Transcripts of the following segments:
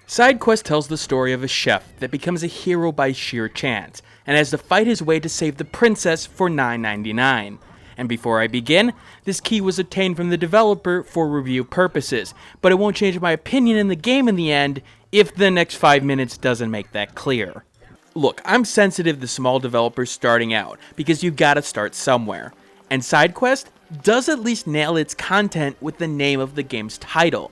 Side quest tells the story of a chef that becomes a hero by sheer chance, and has to fight his way to save the princess for $9.99. And before I begin, this key was obtained from the developer for review purposes, but it won't change my opinion in the game in the end if the next 5 minutes doesn't make that clear. Look, I'm sensitive to small developers starting out, because you've got to start somewhere. And Side Quest does at least nail its content with the name of the game's title.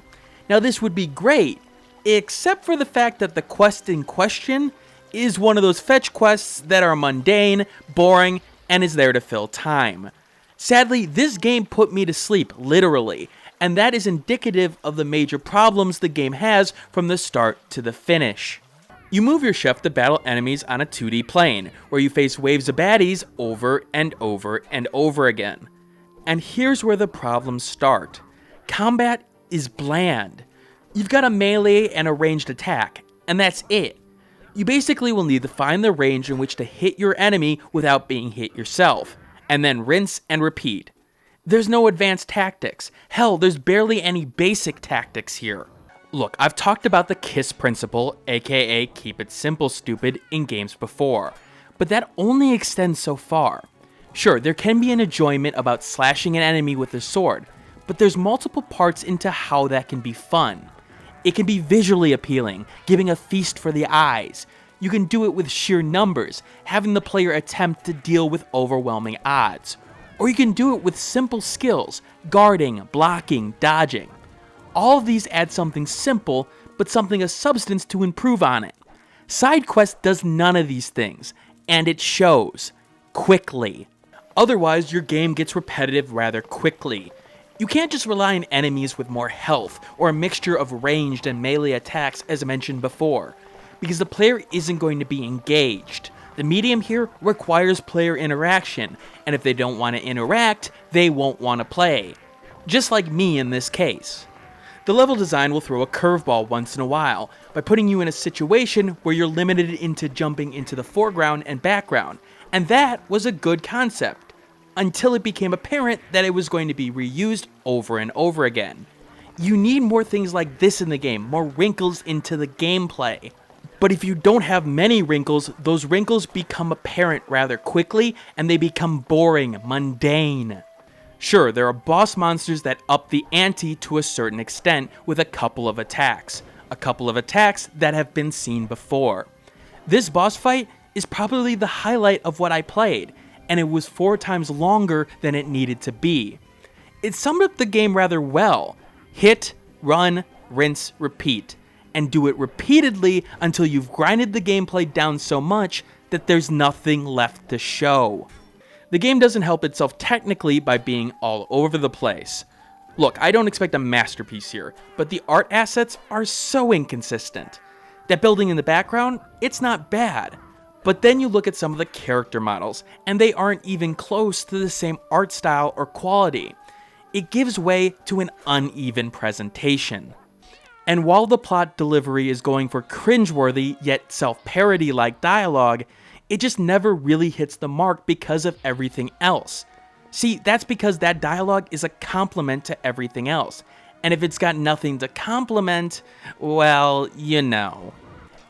Now this would be great, except for the fact that the quest in question is one of those fetch quests that are mundane, boring, and is there to fill time. Sadly, this game put me to sleep, literally, and that is indicative of the major problems the game has from the start to the finish. You move your chef to battle enemies on a 2D plane, where you face waves of baddies over and over and over again. And here's where the problems start. Combat is bland. You've got a melee and a ranged attack, and that's it. You basically will need to find the range in which to hit your enemy without being hit yourself, and then rinse and repeat. There's no advanced tactics. Hell, there's barely any basic tactics here. Look, I've talked about the KISS principle, aka keep it simple stupid, in games before, but that only extends so far. Sure, there can be an enjoyment about slashing an enemy with a sword, but there's multiple parts into how that can be fun. It can be visually appealing, giving a feast for the eyes. You can do it with sheer numbers, having the player attempt to deal with overwhelming odds. Or you can do it with simple skills, guarding, blocking, dodging. All of these add something simple, but something of substance to improve on it. Side Quest does none of these things, and it shows. Quickly. Otherwise, your game gets repetitive rather quickly. You can't just rely on enemies with more health, or a mixture of ranged and melee attacks as mentioned before, because the player isn't going to be engaged. The medium here requires player interaction, and if they don't want to interact, they won't want to play. Just like me in this case. The level design will throw a curveball once in a while, by putting you in a situation where you're limited into jumping into the foreground and background, and that was a good concept. Until it became apparent that it was going to be reused over and over again. You need more things like this in the game, more wrinkles into the gameplay. But if you don't have many wrinkles, those wrinkles become apparent rather quickly, and they become boring, mundane. Sure, there are boss monsters that up the ante to a certain extent with a couple of attacks that have been seen before. This boss fight is probably the highlight of what I played, and it was 4 times longer than it needed to be. It summed up the game rather well. Hit, run, rinse, repeat, and do it repeatedly until you've grinded the gameplay down so much that there's nothing left to show. The game doesn't help itself technically by being all over the place. Look, I don't expect a masterpiece here, but the art assets are so inconsistent. That building in the background, it's not bad. But then you look at some of the character models, and they aren't even close to the same art style or quality. It gives way to an uneven presentation. And while the plot delivery is going for cringeworthy yet self-parody-like dialogue, it just never really hits the mark because of everything else. See, that's because that dialogue is a compliment to everything else, and if it's got nothing to compliment, well, you know.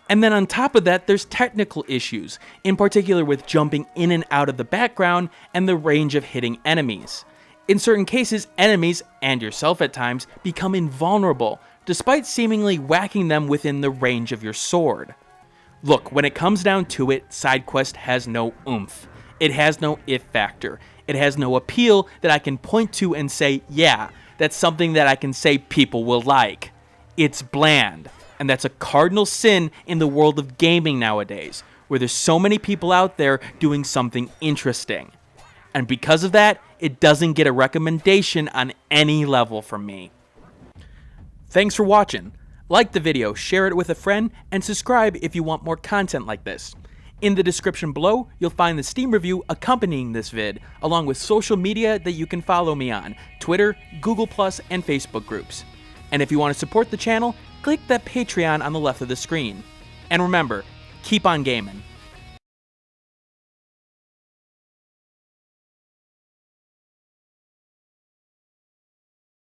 And then on top of that, there's technical issues, in particular with jumping in and out of the background and the range of hitting enemies. In certain cases, enemies, and yourself at times, become invulnerable, despite seemingly whacking them within the range of your sword. Look, when it comes down to it, Side Quest has no oomph. It has no if factor. It has no appeal that I can point to and say, yeah, that's something that I can say people will like. It's bland. And that's a cardinal sin in the world of gaming nowadays, where there's so many people out there doing something interesting. And because of that, it doesn't get a recommendation on any level from me. Thanks for watching. Like the video, share it with a friend, and subscribe if you want more content like this. In the description below, you'll find the Steam review accompanying this vid, along with social media that you can follow me on, Twitter, Google+, and Facebook groups. And if you want to support the channel, click that Patreon on the left of the screen. And remember, keep on gaming.